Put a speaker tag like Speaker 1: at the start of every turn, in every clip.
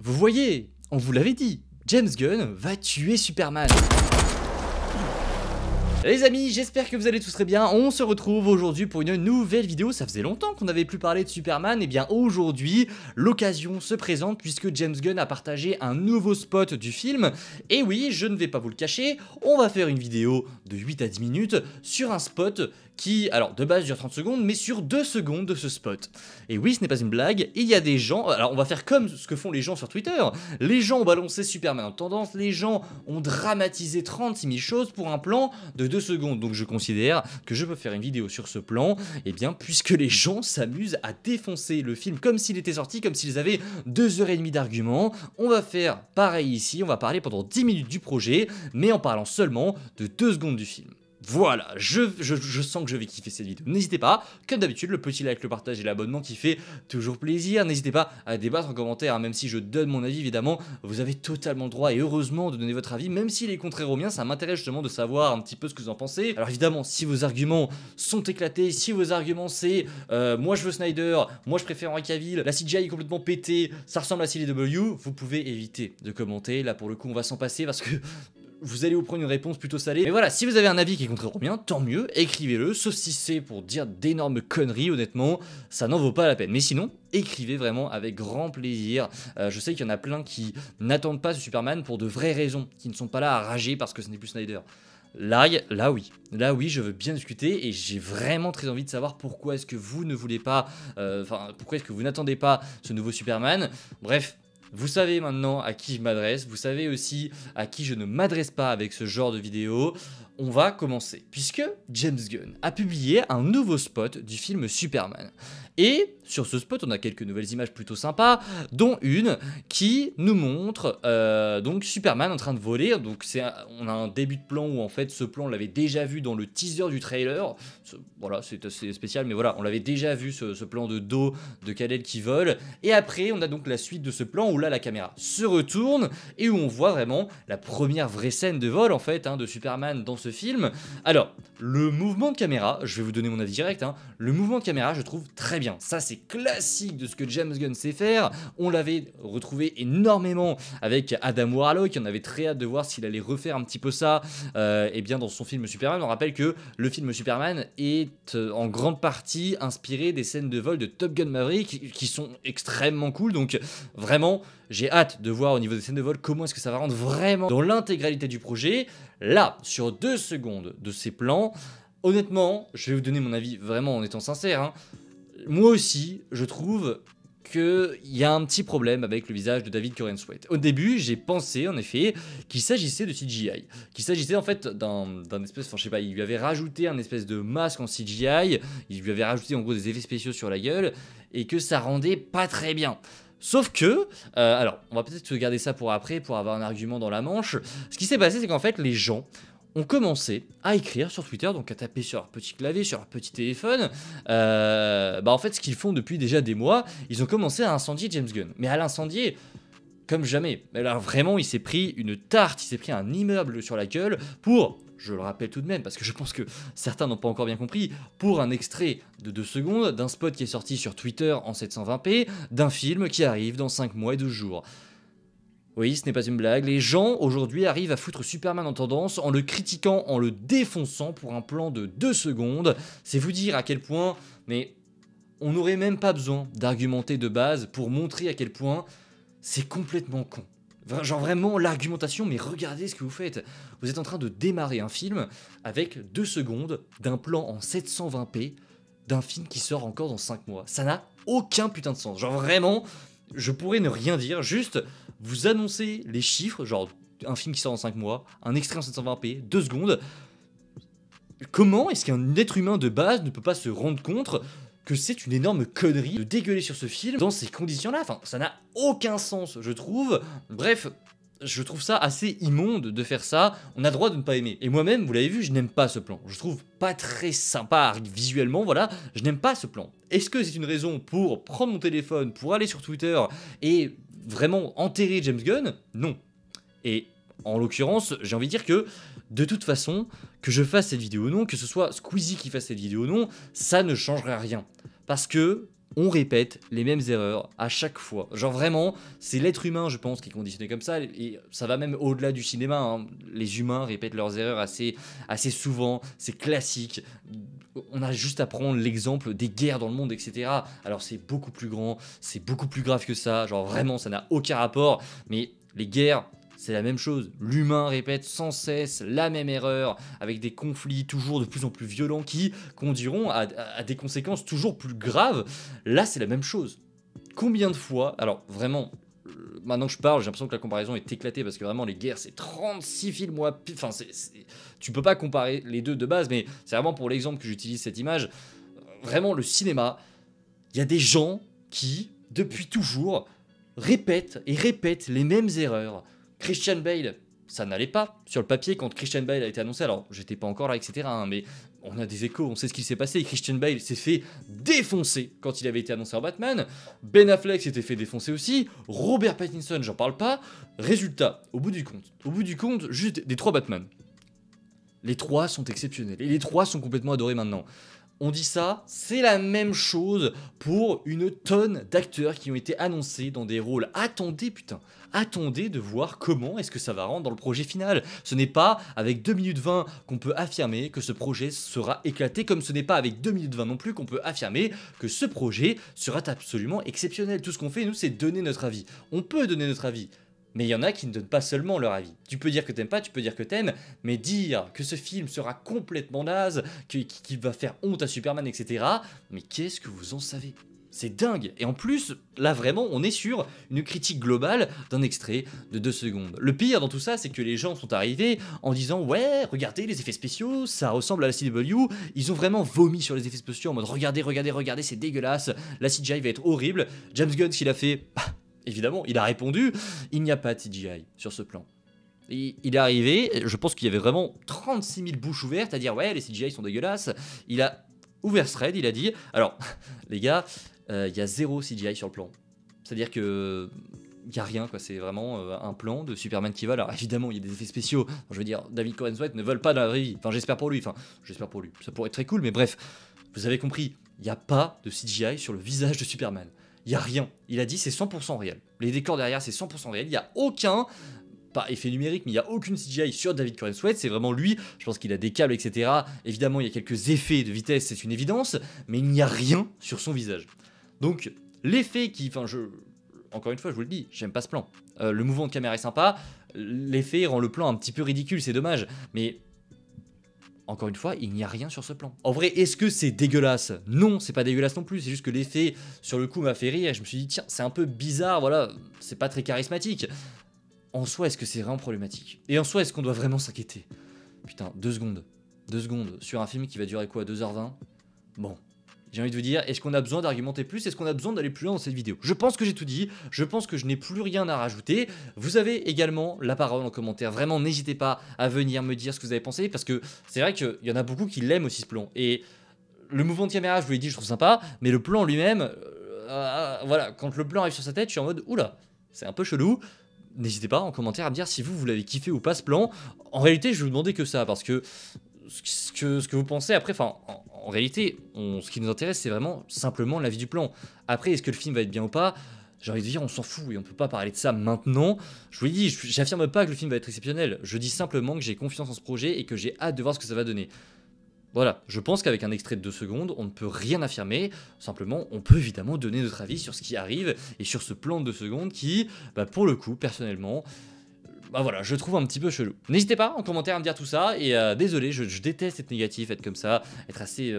Speaker 1: Vous voyez, on vous l'avait dit, James Gunn va tuer Superman. Les amis, j'espère que vous allez tous très bien. On se retrouve aujourd'hui pour une nouvelle vidéo. Ça faisait longtemps qu'on n'avait plus parlé de Superman. Et bien aujourd'hui, l'occasion se présente puisque James Gunn a partagé un nouveau spot du film. Et oui, je ne vais pas vous le cacher, on va faire une vidéo de 8 à 10 minutes sur un spot qui, alors de base dure 30 secondes, mais sur 2 secondes de ce spot. Et oui, ce n'est pas une blague, il y a des gens, alors on va faire comme ce que font les gens sur Twitter, les gens ont balancé Superman en tendance, les gens ont dramatisé 36 000 choses pour un plan de 2 secondes, donc je considère que je peux faire une vidéo sur ce plan, et bien puisque les gens s'amusent à défoncer le film comme s'il était sorti, comme s'ils avaient 2h30 d'arguments, on va faire pareil ici, on va parler pendant 10 minutes du projet, mais en parlant seulement de 2 secondes du film. Voilà, je sens que je vais kiffer cette vidéo. N'hésitez pas, comme d'habitude, le petit like, le partage et l'abonnement qui fait toujours plaisir. N'hésitez pas à débattre en commentaire, hein, même si je donne mon avis, évidemment, vous avez totalement le droit et heureusement de donner votre avis, même s'il est contraire au mien, ça m'intéresse justement de savoir un petit peu ce que vous en pensez. Alors évidemment, si vos arguments sont éclatés, si vos arguments c'est moi je veux Snyder, moi je préfère Henry Cavill, la CGI est complètement pétée, ça ressemble à CW, vous pouvez éviter de commenter. Là pour le coup, on va s'en passer parce que vous allez vous prendre une réponse plutôt salée. Mais voilà, si vous avez un avis qui est contraire au mien, tant mieux, écrivez-le, sauf si c'est pour dire d'énormes conneries, honnêtement, ça n'en vaut pas la peine. Mais sinon, écrivez vraiment avec grand plaisir. Je sais qu'il y en a plein qui n'attendent pas ce Superman pour de vraies raisons, qui ne sont pas là à rager parce que ce n'est plus Snyder. Là oui, je veux bien discuter et j'ai vraiment très envie de savoir pourquoi est-ce que vous ne voulez pas, pourquoi est-ce que vous n'attendez pas ce nouveau Superman. Bref. Vous savez maintenant à qui je m'adresse, vous savez aussi à qui je ne m'adresse pas avec ce genre de vidéo. On va commencer, puisque James Gunn a publié un nouveau spot du film Superman. Et sur ce spot, on a quelques nouvelles images plutôt sympas, dont une qui nous montre donc Superman en train de voler. Donc on a un début de plan où en fait ce plan on l'avait déjà vu dans le teaser du trailer. Voilà, c'est assez spécial, mais voilà, on l'avait déjà vu ce plan de dos de Kal-El qui vole. Et après, on a donc la suite de ce plan où là la caméra se retourne et où on voit vraiment la première vraie scène de vol en fait de Superman dans ce film. Alors, le mouvement de caméra, je vais vous donner mon avis direct, le mouvement de caméra je trouve très bien. Ça c'est classique de ce que James Gunn sait faire. On l'avait retrouvé énormément avec Adam Warlock, on avait très hâte de voir s'il allait refaire un petit peu ça et bien dans son film Superman. On rappelle que le film Superman est en grande partie inspiré des scènes de vol de Top Gun Maverick qui sont extrêmement cool, donc vraiment j'ai hâte de voir au niveau des scènes de vol comment est-ce que ça va rendre vraiment dans l'intégralité du projet. Là, sur 2 secondes de ces plans, honnêtement, je vais vous donner mon avis vraiment en étant sincère, moi aussi, je trouve qu'il y a un petit problème avec le visage de David Corenswet. Au début, j'ai pensé en effet qu'il s'agissait de CGI, qu'il s'agissait en fait d'un espèce, je sais pas, il lui avait rajouté un espèce de masque en CGI, il lui avait rajouté en gros des effets spéciaux sur la gueule, et que ça rendait pas très bien. Sauf que, alors, on va peut-être se garder ça pour après, pour avoir un argument dans la manche. Ce qui s'est passé, c'est qu'en fait, les gens ont commencé à écrire sur Twitter, donc à taper sur leur petit clavier, sur leur petit téléphone. En fait, ce qu'ils font depuis déjà des mois, ils ont commencé à incendier James Gunn. Mais à l'incendier comme jamais. Alors vraiment, il s'est pris une tarte, il s'est pris un immeuble sur la gueule pour, je le rappelle tout de même, parce que je pense que certains n'ont pas encore bien compris, pour un extrait de 2 secondes d'un spot qui est sorti sur Twitter en 720p, d'un film qui arrive dans 5 mois et 12 jours. Oui, ce n'est pas une blague, les gens aujourd'hui arrivent à foutre Superman en tendance en le critiquant, en le défonçant pour un plan de 2 secondes. C'est vous dire à quel point, mais on n'aurait même pas besoin d'argumenter de base pour montrer à quel point c'est complètement con. Genre vraiment l'argumentation, mais regardez ce que vous faites. Vous êtes en train de démarrer un film avec 2 secondes d'un plan en 720p d'un film qui sort encore dans 5 mois. Ça n'a aucun putain de sens. Genre vraiment, je pourrais ne rien dire, juste vous annoncer les chiffres, genre un film qui sort dans 5 mois, un extrait en 720p, 2 secondes. Comment est-ce qu'un être humain de base ne peut pas se rendre compte que c'est une énorme connerie de dégueuler sur ce film dans ces conditions-là? Enfin, ça n'a aucun sens, je trouve. Bref, je trouve ça assez immonde de faire ça. On a le droit de ne pas aimer. Et moi-même, vous l'avez vu, je n'aime pas ce plan. Je trouve pas très sympa visuellement, voilà. Je n'aime pas ce plan. Est-ce que c'est une raison pour prendre mon téléphone, pour aller sur Twitter et vraiment enterrer James Gunn? Non. Et en l'occurrence, j'ai envie de dire que de toute façon, que je fasse cette vidéo ou non, que ce soit Squeezie qui fasse cette vidéo ou non, ça ne changerait rien. Parce que on répète les mêmes erreurs à chaque fois. Genre vraiment, c'est l'être humain, je pense, qui est conditionné comme ça, et ça va même au-delà du cinéma, hein. Les humains répètent leurs erreurs assez souvent, c'est classique. On a juste à prendre l'exemple des guerres dans le monde, etc. Alors c'est beaucoup plus grand, c'est beaucoup plus grave que ça, genre vraiment, ça n'a aucun rapport, mais les guerres, c'est la même chose. L'humain répète sans cesse la même erreur, avec des conflits toujours de plus en plus violents qui conduiront à des conséquences toujours plus graves. Là, c'est la même chose. Combien de fois, alors vraiment, maintenant que je parle, j'ai l'impression que la comparaison est éclatée, parce que vraiment, les guerres, c'est 36 films, enfin, tu peux pas comparer les deux de base, mais c'est vraiment pour l'exemple que j'utilise cette image. Vraiment, le cinéma, il y a des gens qui, depuis toujours, répètent et répètent les mêmes erreurs. Christian Bale, ça n'allait pas sur le papier quand Christian Bale a été annoncé. Alors, j'étais pas encore là, etc. hein, mais on a des échos, on sait ce qui s'est passé. Christian Bale s'est fait défoncer quand il avait été annoncé en Batman. Ben Affleck s'était fait défoncer aussi. Robert Pattinson, j'en parle pas. Résultat, au bout du compte, juste des 3 Batman. Les 3 sont exceptionnels et les 3 sont complètement adorés maintenant. On dit ça, c'est la même chose pour une tonne d'acteurs qui ont été annoncés dans des rôles. Attendez, putain, attendez de voir comment est-ce que ça va rendre dans le projet final. Ce n'est pas avec 2 minutes 20 qu'on peut affirmer que ce projet sera éclaté, comme ce n'est pas avec 2 minutes 20 non plus qu'on peut affirmer que ce projet sera absolument exceptionnel. Tout ce qu'on fait, nous, c'est donner notre avis. On peut donner notre avis. Mais il y en a qui ne donnent pas seulement leur avis. Tu peux dire que t'aimes pas, tu peux dire que t'aimes, mais dire que ce film sera complètement naze, qu'il va faire honte à Superman, etc. Mais qu'est-ce que vous en savez ? C'est dingue. Et en plus, là vraiment, on est sur une critique globale d'un extrait de 2 secondes. Le pire dans tout ça, c'est que les gens sont arrivés en disant « Ouais, regardez les effets spéciaux, ça ressemble à la CW. » Ils ont vraiment vomi sur les effets spéciaux en mode « Regardez, c'est dégueulasse, la CGI va être horrible. » James Gunn, ce qu'il a fait... Évidemment, il a répondu, il n'y a pas de CGI sur ce plan. Et il est arrivé, je pense qu'il y avait vraiment 36 000 bouches ouvertes à dire ouais, les CGI sont dégueulasses. Il a ouvert ce thread, il a dit, alors les gars, il y a 0 CGI sur le plan. C'est-à-dire que il n'y a rien, quoi. C'est vraiment un plan de Superman qui va. Alors évidemment, il y a des effets spéciaux. Je veux dire, David Corenswet ne vole pas dans la vraie vie. Enfin, j'espère pour lui. Ça pourrait être très cool, mais bref, vous avez compris, il n'y a pas de CGI sur le visage de Superman. Il n'y a rien. Il a dit c'est 100% réel. Les décors derrière, c'est 100% réel. Il n'y a aucun, pas effet numérique, mais il n'y a aucune CGI sur David Corenswet. C'est vraiment lui. Je pense qu'il a des câbles, etc. Évidemment, il y a quelques effets de vitesse, c'est une évidence. Mais il n'y a rien sur son visage. Donc, l'effet qui... Enfin, encore une fois, je vous le dis, j'aime pas ce plan. Le mouvement de caméra est sympa. L'effet rend le plan un petit peu ridicule, c'est dommage. Mais... Encore une fois, il n'y a rien sur ce plan. En vrai, est-ce que c'est dégueulasse? Non, c'est pas dégueulasse non plus. C'est juste que l'effet, sur le coup, m'a fait rire. Et je me suis dit, tiens, c'est un peu bizarre, voilà. C'est pas très charismatique. En soi, est-ce que c'est vraiment problématique? Et en soi, est-ce qu'on doit vraiment s'inquiéter? Putain, 2 secondes. 2 secondes sur un film qui va durer quoi, 2h20? Bon. J'ai envie de vous dire, est-ce qu'on a besoin d'argumenter plus? Est-ce qu'on a besoin d'aller plus loin dans cette vidéo? Je pense que j'ai tout dit, je pense que je n'ai plus rien à rajouter. Vous avez également la parole en commentaire. Vraiment, n'hésitez pas à venir me dire ce que vous avez pensé, parce que c'est vrai qu'il y en a beaucoup qui l'aiment aussi ce plan. Et le mouvement de caméra, je vous l'ai dit, je trouve sympa, mais le plan lui-même, voilà, quand le plan arrive sur sa tête, je suis en mode, oula, c'est un peu chelou. N'hésitez pas en commentaire à me dire si vous l'avez kiffé ou pas ce plan. En réalité, je vais vous demander que ça, parce que ce que vous pensez après, enfin, en réalité, ce qui nous intéresse, c'est vraiment simplement l'avis du plan. Après, est-ce que le film va être bien ou pas? J'ai envie de dire, on s'en fout et on peut pas parler de ça maintenant. Je vous l'ai dit, j'affirme pas que le film va être exceptionnel. Je dis simplement que j'ai confiance en ce projet et que j'ai hâte de voir ce que ça va donner. Voilà, je pense qu'avec un extrait de 2 secondes, on ne peut rien affirmer. Simplement, on peut évidemment donner notre avis sur ce qui arrive et sur ce plan de 2 secondes qui, pour le coup, personnellement... voilà, je trouve un petit peu chelou. N'hésitez pas en commentaire à me dire tout ça. Et désolé, je déteste être négatif, être comme ça, être assez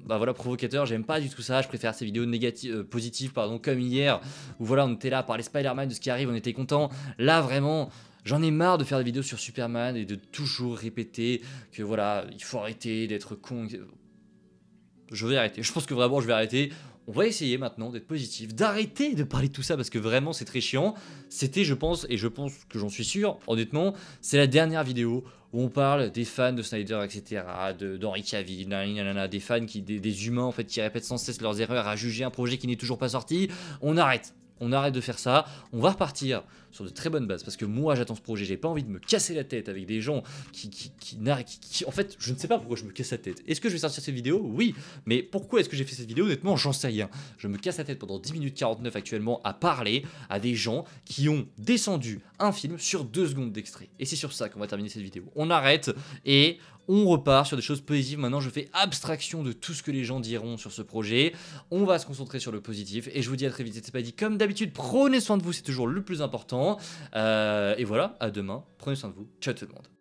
Speaker 1: voilà, provocateur. J'aime pas du tout ça. Je préfère ces vidéos négatives, positives, pardon, comme hier, où voilà, on était là par les Spider-Man de ce qui arrive, on était content. Là, vraiment, j'en ai marre de faire des vidéos sur Superman et de toujours répéter que voilà, il faut arrêter d'être con. Je vais arrêter. Je pense que vraiment, je vais arrêter. On va essayer maintenant d'être positif, d'arrêter de parler de tout ça parce que vraiment c'est très chiant. C'était, je pense, et je pense que j'en suis sûr, honnêtement, c'est la dernière vidéo où on parle des fans de Snyder, etc., d'Henry Cavill, des fans, des humains en fait qui répètent sans cesse leurs erreurs à juger un projet qui n'est toujours pas sorti. On arrête. on arrête de faire ça, on va repartir sur de très bonnes bases, parce que moi j'attends ce projet, j'ai pas envie de me casser la tête avec des gens en fait, je ne sais pas pourquoi je me casse la tête. Est-ce que je vais sortir cette vidéo? Oui, mais pourquoi est-ce que j'ai fait cette vidéo? Honnêtement, j'en sais rien. Je me casse la tête pendant 10 minutes 49 actuellement à parler à des gens qui ont descendu un film sur 2 secondes d'extrait. Et c'est sur ça qu'on va terminer cette vidéo. On arrête et on repart sur des choses positives. Maintenant, je fais abstraction de tout ce que les gens diront sur ce projet. On va se concentrer sur le positif. Et je vous dis à très vite. C'était pas dit. Comme d'habitude, prenez soin de vous. C'est toujours le plus important. Et voilà, à demain. Prenez soin de vous. Ciao tout le monde.